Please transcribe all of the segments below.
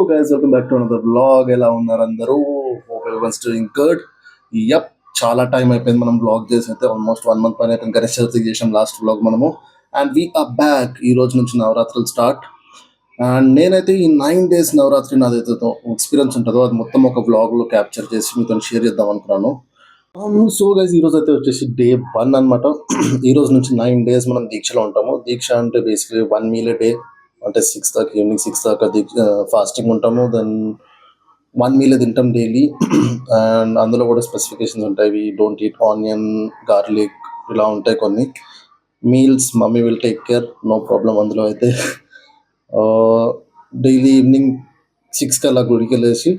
guys, welcome back to another vlog. ఎలా ఉన్నారు అందరూ? Hope everyone's doing good. Yep, చాలా టైం అయిపోయింది మనం వ్లాగ్ చేసి అయితే ఆల్మోస్ట్ 1 month పైన అయిపోయింది. గణేష్ చతుర్థి చేసాం లాస్ట్ వ్లాగ్ మనము. And we are back. ఈ రోజు నుంచి నవరాత్రులు స్టార్ట్. అండ్ నేనైతే ఈ 9 days నవరాత్రి నాదైతే ఎక్స్పీరియన్స్ ఉంటుందో అది మొత్తం ఒక వ్లాగ్లో క్యాప్చర్ చేసి మీతో షేర్ చేద్దాం అనుకున్నాను. సో గైస్ ఈ రోజు అయితే వచ్చేసి డే 1 అనమాట. ఈ రోజు నుంచి 9 days మనం దీక్షలో ఉంటాము. దీక్ష అంటే బేసిక్లీ 1 meal a day, అంటే 6 దాకా, ఈవినింగ్ 6 దాకా ఫాస్టింగ్ ఉంటాము. దెన్ 1 meal తింటాం డైలీ. అండ్ అందులో కూడా స్పెసిఫికేషన్స్ ఉంటాయి. We don't eat onion, garlic, ఇలా ఉంటాయి కొన్ని meals. Mummy will take care, no problem అందులో అయితే. డైలీ ఈవినింగ్ 6కి అలా గుడికి వెళ్ళేసి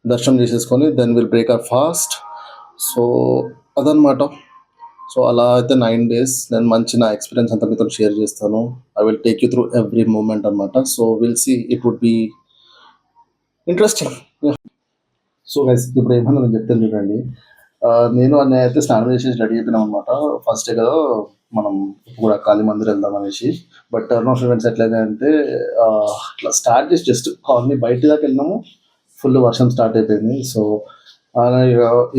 దర్శనం చేసేసుకొని then will break our fast. So అదనమాట. సో అలా అయితే 9 days నేను మంచి నా ఎక్స్పీరియన్స్ అంతా మీతో షేర్ చేస్తాను. I will take you through every moment అనమాట. So will see, it would be interesting. So guys ఇప్పుడు ఏమన్నా నేను చెప్తాను చూడండి. నేను అన్నయ్య అయితే స్నానం చేసేసి రెడీ అయిపోయినాం అనమాట. ఫస్ట్ డే కదా మనం కూడా కాళీ మందిర్ వెళ్దాం అనేసి. బట్ టర్న్ ఆఫ్ ఈవెంట్స్ ఎట్లయితే ఇట్లా స్టార్ట్ చేసి జస్ట్ కాలనీ బయట దాకా వెళ్ళినాము, ఫుల్ వర్షం స్టార్ట్ అయిపోయింది. సో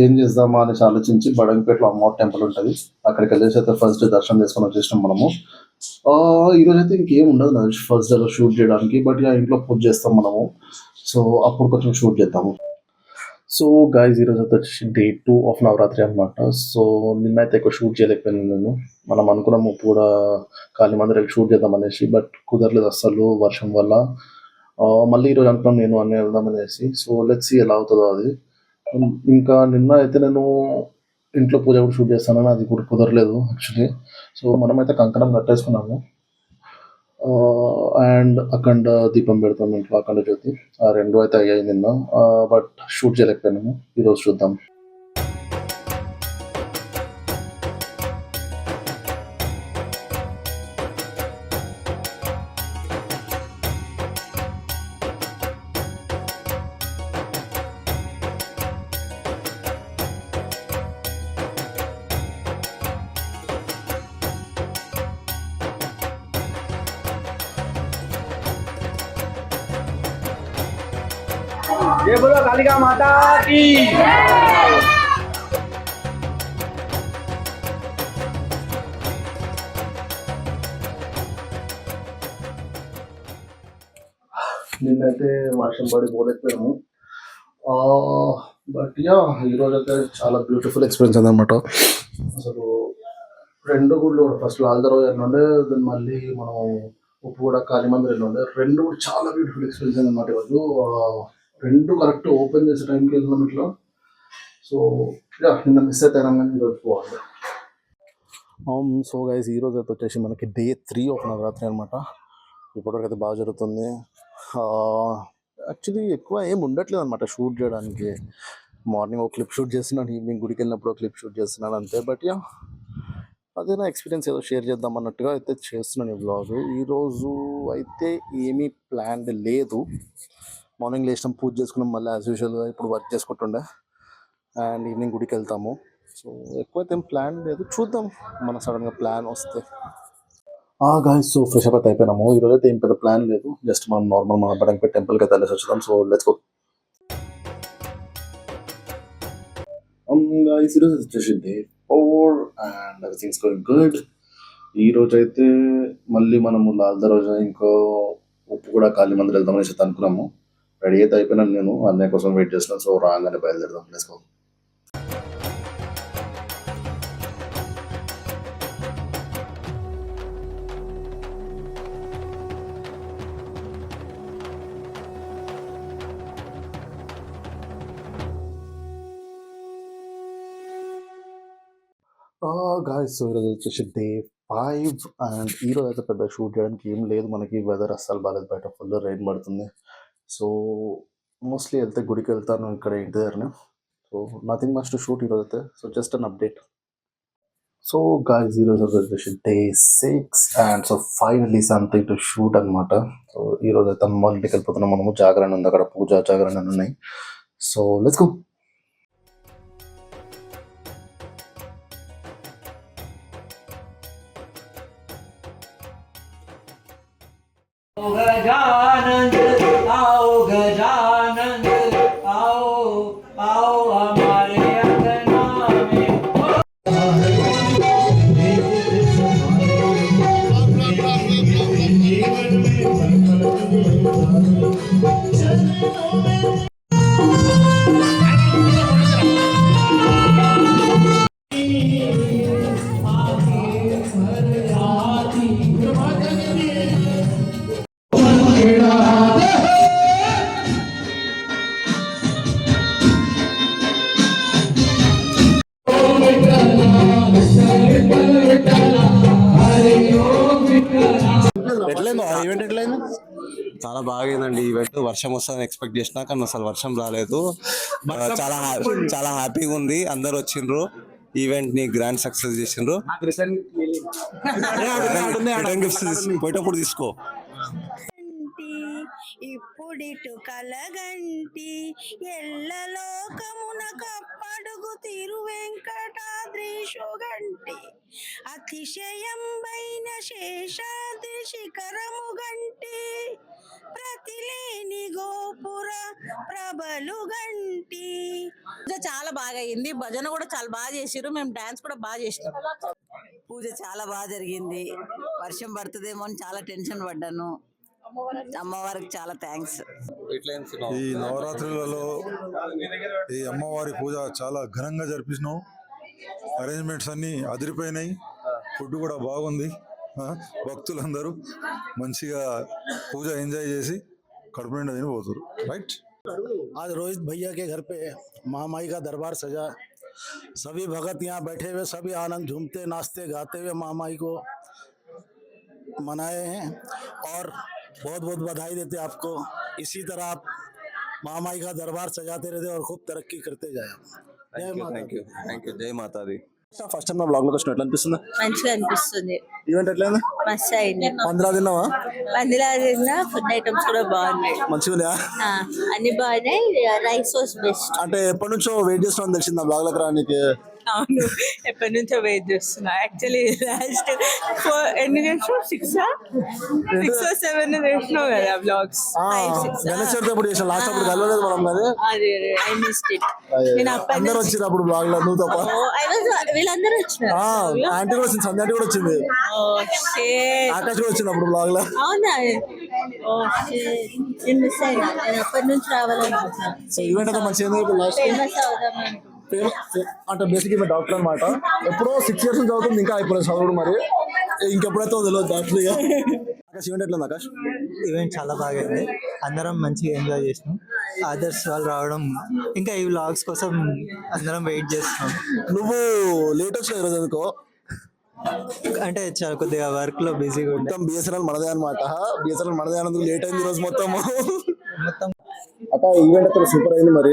ఏం చేద్దామా అనేసి ఆలోచించి బడంగపేటలో అమ్మవారి టెంపుల్ ఉంటుంది, అక్కడికి వెళ్ళేసి అయితే ఫస్ట్ డే దర్శనం చేసుకొని వచ్చేసినాం మనము. ఈరోజు అయితే ఇంకేం ఉండదు నాకు ఫస్ట్ డేలో షూట్ చేయడానికి, బట్ ఇక ఇంట్లో పూజ చేస్తాం మనము. సో అప్పుడు కొంచెం షూట్ చేద్దాము. సో గైజ్ ఈరోజు అయితే వచ్చేసి డే 2 ఆఫ్ నవరాత్రి అనమాట. సో నిన్నైతే ఎక్కువ షూట్ చేయలేకపోయాను నేను. మనం అనుకున్నాము కూడా కాళీ మందిరానికి షూట్ చేద్దాం అనేసి, బట్ కుదరలేదు అస్సలు వర్షం వల్ల. మళ్ళీ ఈరోజు అనుకున్నాం నేను అన్నీ వెళ్దాం అనేసి. సో లెట్స్ సీ ఎలా అవుతుందో అది. ఇంకా నిన్న అయితే నేను ఇంట్లో పూజ కూడా షూట్ చేస్తానని, అది కూడా కుదరలేదు యాక్చువల్లీ. సో మనమైతే కంకణం కట్టేసుకున్నాము. అండ్ అఖండ దీపం పెడతాం ఇంట్లో, అఖండ జ్యోతి. ఆ 2 అయితే అయ్యాయి నిన్న, బట్ షూట్ చేయలేకపోయాము. ఈరోజు చూద్దాం. जय बोलो कालिका माता की। నిన్నైతే వర్షం పడి పోలేకపోయాము. బట్ యా ఈరోజు అయితే చాలా బ్యూటిఫుల్ ఎక్స్పీరియన్స్ అనమాట. అసలు 2 గుళ్ళు కూడా, ఫస్ట్ లాల్దరావు వెళ్ళిండే, దెన్ మళ్ళీ మనం ఉప్పు కూడా కాళీ మందిర్ వెళ్ళిండే. 2 కూడా చాలా బ్యూటిఫుల్ ఎక్స్పీరియన్స్ అనమాట. ఈరోజు 2 కరెక్ట్ ఓపెన్ చేసే టైంకి వెళ్తున్నాం ఇట్లా. సో యా నిన్న మిస్ అయితే అయినా కానీ ఈరోజు పోవాలి. సో గైస్ ఈరోజు అయితే వచ్చేసి మనకి డే 3 ఆఫ్ నవరాత్రి అనమాట. ఇప్పటివరకు అయితే బాగా జరుగుతుంది. యాక్చువల్లీ ఎక్కువ ఏం ఉండట్లేదు అనమాట షూట్ చేయడానికి. మార్నింగ్ ఒక క్లిప్ షూట్ చేస్తున్నాను, ఈవినింగ్ గుడికి వెళ్ళినప్పుడు ఒక క్లిప్ షూట్ చేస్తున్నాను అంతే. బట్ యా అదే నా ఎక్స్పీరియన్స్ ఏదో షేర్ చేద్దాం అన్నట్టుగా అయితే చేస్తున్నాను ఈ వ్లాగ్. ఈరోజు అయితే ఏమీ ప్లాన్ లేదు. మార్నింగ్ లేచినాం, పూజ చేసుకున్నాం, మళ్ళీ యాజ్ యూజువల్గా ఇప్పుడు వర్క్ చేసుకుంటుండే. అండ్ ఈవినింగ్ గుడికి వెళ్తాము. సో ఎక్కువైతే ఏం ప్లాన్ లేదు, చూద్దాం మన సడన్గా ప్లాన్ వస్తే. గాయ్స్ సో ఫ్రెష్ అప్ అయితే అయిపోయినాము. ఈరోజు అయితే ఏం పెద్ద ప్లాన్ లేదు, జస్ట్ మనం నార్మల్ మన బడంగపేట టెంపుల్కి అయితే వెళ్ళేసి వచ్చేద్దాం. So let's go. గాయ్స్ ఈరోజు వచ్చేసి day 4 and everything's going good. ఈరోజు అయితే మళ్ళీ మనము లాల్దరావు ఇంకో ఉప్పు కూడా కాళీ మందిర్ వెళ్దాం అనేసి అనుకున్నాము. రెడీ అయితే అయిపోయినాను నేను, అన్నయ్య కోసం వెయిట్ చేస్తున్నాను. సో రాగానే బయలుదేరదాం. Let's go. గాయ్స్ సో ఈరోజు వచ్చేసి డే 5 అండ్ ఈరోజు అయితే పెద్ద షూట్ చేయడానికి ఏం లేదు మనకి. వెదర్ అస్సలు బాగాలేదు, బయట ఫుల్ రెయిన్ పడుతుంది. సో మోస్ట్లీ వెళ్తే గుడికి వెళ్తాను ఇక్కడ ఇంటి దగ్గరనే. So nothing much to shoot ఈరోజు అయితే. So just an update. So guys ఈరోజు వచ్చేసి day 6 and so finally something to shoot అనమాట. సో ఈరోజు అయితే అమ్మ ఇంటికి వెళ్ళిపోతున్నాం మనము. జాగరణ ఉంది అక్కడ, పూజ జాగరణ ఉన్నాయి. So let's go. गजानन आओ చాలా బాగా అయిందండి ఈవెంట్. వర్షం వస్తుందని ఎక్స్పెక్ట్ చేసినా కానీ అసలు వర్షం రాలేదు. చాలా హ్యాపీగా ఉంది. అందరు వచ్చిండ్రు, ఈవెంట్ ని గ్రాండ్ సక్సెస్ చేసిండ్రు. పోయేటప్పుడు తీసుకో. ఇప్పుడిటు కలగంటి ఎల్లలోకమున కప్పడుగు తిరు వెంకటాద్రీషు గంటి అతిశయంబైన శేషాద్రి శిఖరము గంటి ప్రతిలేని గోపుర ప్రభలు గంటి. చాలా బాగా అయింది. భజన కూడా చాలా బాగా చేసిర్రు. మేము డాన్స్ కూడా బాగా చేసినాం. పూజ చాలా బాగా జరిగింది. వర్షం పడుతుందేమో అని చాలా టెన్షన్ పడ్డాను. అమ్మవారికి చాలా థ్యాంక్స్. ఈ నవరాత్రులలో ఈ అమ్మవారి పూజ చాలా ఘనంగా జరిపిస్తున్నాం. అరేంజ్మెంట్స్ అన్ని అదిరిపోయినాయి. ఫుడ్ కూడా బాగుంది. భక్తులందరూ మంచిగా పూజ ఎంజాయ్ చేసి కడుపు నిండా తిని పోతారు. రైట్. आज रोहित भैया के घर पे महामाई का दरबार सजा. सभी भगत यहाँ बैठे हुए सभी आनंद झूमते नाचते गाते हुए महामाई को मनाए हैं और बहुत बहुत बधाई देते आपको. इसी तरह आप महामाई का दरबार सजाते रहते और खूब तरक्की करते जाए. जय माता. Thank you. జై మాతాది. ఫస్ట్ టైం నా బ్లాగ్ లోకి వచ్చిన ఎట్లా అనిపిస్తుంది? మంచిగా అనిపిస్తుంది. ఈవెంట్ ఎట్లయింది? మస్తు అయింది. పందిరా తిన్నావా? పందిలా తిన్నా. ఫుడ్ ఐటమ్స్ కూడా బాగున్నాయి. మంచిగా ఉన్నాయా? అన్ని బాగున్నాయి. Rice was best. అంటే ఎప్పటి నుంచో వెయిట్ చేస్తున్నాను తెలిసింది నా బ్లాగ్ లోకి రానికి. అవును, ఎప్పటి నుంచో వెయిట్ చేస్తున్నా. యాక్చువల్లీ లాస్ట్ ఎన్ని చేసినావు? 6 or 7 చేసినావు కదా బ్లాగ్స్. గణేష్ చవితి అప్పుడు చేసాను. లాస్ట్ అప్పుడు కలవలేదు మనం. అది ఐ మిస్డ్ ఇట్. నేను అందరు వచ్చింది అప్పుడు బ్లాగ్ లో, నువ్వు తప్ప. వీళ్ళందరూ వచ్చినారు. ఆంటీ కూడా వచ్చింది, సంధ్య ఆంటీ కూడా వచ్చింది, ఆకాష్ కూడా వచ్చింది అప్పుడు బ్లాగ్ లో. అవునా? నేను మిస్ అయినా. నేను అప్పటి నుంచి రావాలనుకుంటున్నా. ఈవెంట్ అంతా మంచిగా ఫేమస్ అవుదామని. అంటే బేసిక్ ఈమె డాక్టర్ అనమాట. ఎప్పుడో 6 years నుంచి చదువుతుంది, ఇంకా అయిపోలేదు చదువుడు. మరి ఇంకెప్పుడైతే తెలియదు డాక్టర్. ఆకాష్ ఈవెంట్ ఎట్లా ఉంది ఆకాష్? ఈవెంట్ చాలా బాగైంది. అందరం మంచిగా ఎంజాయ్ చేసినాం. అదర్స్ వాళ్ళు రావడం, ఇంకా ఈ వ్లాగ్స్ కోసం అందరం వెయిట్ చేస్తున్నాం. నువ్వు లేట్ వచ్చిన ఈరోజు ఎందుకో? అంటే చాలా కొద్దిగా వర్క్ లో బిజీగా ఉంటాం. మొత్తం బిఎస్ఎన్ఎల్ మనదే అనమాట. బిఎస్ఎన్ఎల్ మనదే అన్నందుకు లేట్ అయింది ఈరోజు మొత్తం. అక్క ఈవెంట్ అయితే సూపర్ అయింది. మరి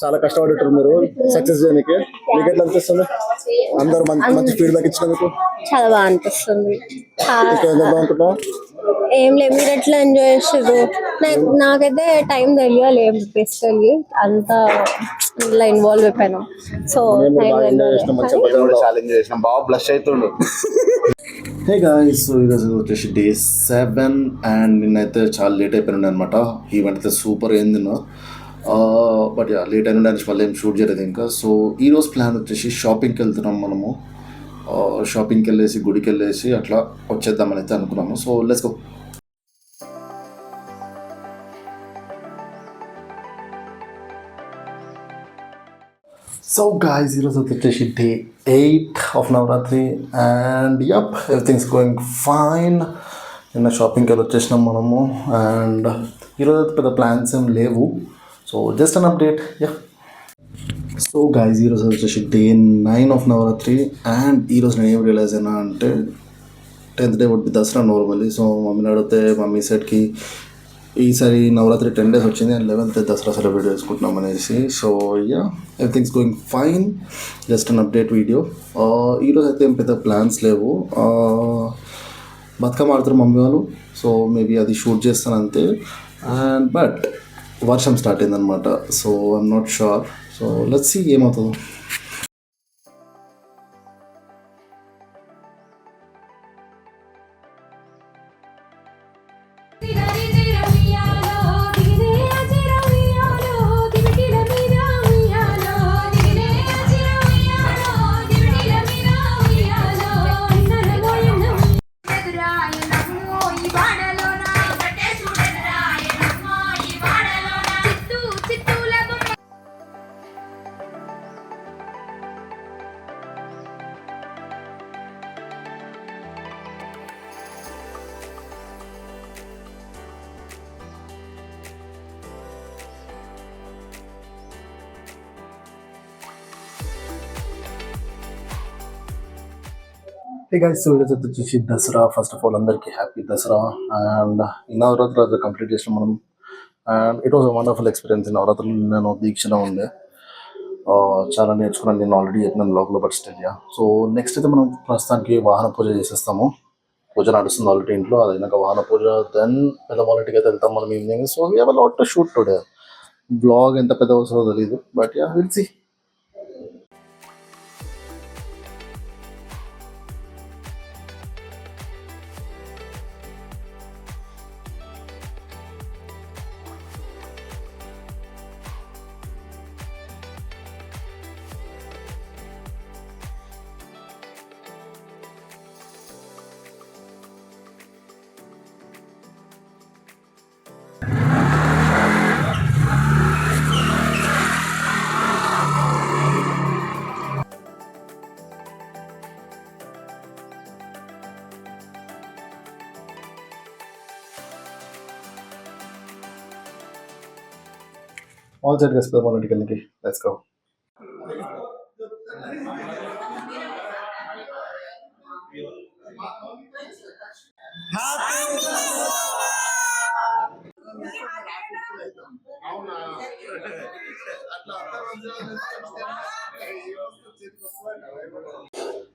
చాలా కష్టపడేటారు మీరు సక్సెస్ చేయడానికి. మీకు ఎట్లా అనిపిస్తుంది? అందరూ మంచి ఫీడ్బ్యాక్ ఇచ్చినందుకు చాలా బాగా అనిపిస్తుంది. ఏం లేదు, మీరు ఎట్లా ఎంజాయ్ చేసారు? నాకైతే టైం తెలియలేదు బేసికల్లీ. అంతా ఇలా ఇన్వాల్వ్ అయిపోయాను. సో హే గాయ్స్, సో ఈరోజు వచ్చేసి Day 7 అండ్ నిన్నైతే చాలా లేట్ అయిపోయింది అనమాట. ఈవెంట్ అయితే సూపర్ అయింది. బట్ లేట్ అయిన నుంచి మళ్ళీ ఏం షూట్ చేయలేదు ఇంకా. సో ఈరోజు ప్లాన్ వచ్చేసి షాపింగ్కి వెళ్తున్నాం మనము. షాపింగ్కి వెళ్ళేసి గుడికి వెళ్ళేసి అట్లా వచ్చేద్దామని అయితే అనుకున్నాము. So let's go. So guys, ఈరోజు వచ్చేసి Day 8 of Navratri and yup everything's going fine. నిన్న షాపింగ్కి వెళ్ళి వచ్చేసినాం మనము. అండ్ ఈరోజు అయితే పెద్ద ప్లాన్స్ ఏం లేవు. So just an update. Yeah. So guys, ఈరోజు వచ్చేసి Day 9 of నవరాత్రి. అండ్ ఈరోజు నేను ఏం రియలైజ్ అయినా అంటే 10th day would be Dussehra normally. So మమ్మీని అడిగితే మమ్మీ సెట్కి ఈసారి నవరాత్రి 10 days వచ్చింది అండ్ 11th దసరా సెలబ్రేట్ చేసుకుంటున్నాం అనేసి. So yeah, everything's going fine. Just an update video. ఈరోజు అయితే ఏం పెద్ద ప్లాన్స్ లేవు. బతుకమ్మ ఆడుతారు మమ్మీ వాళ్ళు. సో మేబీ అది షూట్ చేస్తాను అంతే. అండ్ బట్ వర్షం స్టార్ట్ అయిందనమాట. So I'm not sure. So let's see ఏమవుతుందో. Hey guys, so ఈరోజు వచ్చేసి దసరా. ఫస్ట్ ఆఫ్ ఆల్ అందరికీ హ్యాపీ దసరా. అండ్ ఈ నవరాత్రులు కంప్లీట్ చేసినాం మనం. And it was wonderful experience. ఈ నవరాత్రులు నేను దీక్షలో ఉండే చాలా నేర్చుకున్నాను. నేను ఆల్రెడీ చెప్పినాను లోపల, but still yeah. So next అయితే మనం ప్రస్తుతానికి వాహన పూజ చేసేస్తాము. పూజ నడుస్తుంది ఆల్రెడీ ఇంట్లో. అది అయినాక వాహన పూజ, దెన్ పెద్దవాళ్ళకి అయితే వెళ్తాం మనం evening. So we have a lot to shoot today. Blog ఎంత పెద్ద వస్తుందో తెలియదు, but ya will see. All set guys, political. Let's go.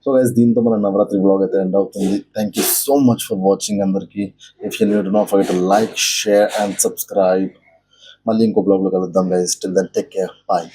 So guys, దీంతో మన నవరాత్రి బ్లాగ్ అయితే ఎండ్ అవుతుంది. Thank you so much for watching అందరికి. If you new, do not forget to like, share and subscribe. మళ్ళీ ఇంకో బ్లాగ్లో కలుద్దాం guys. Till then take care, bye.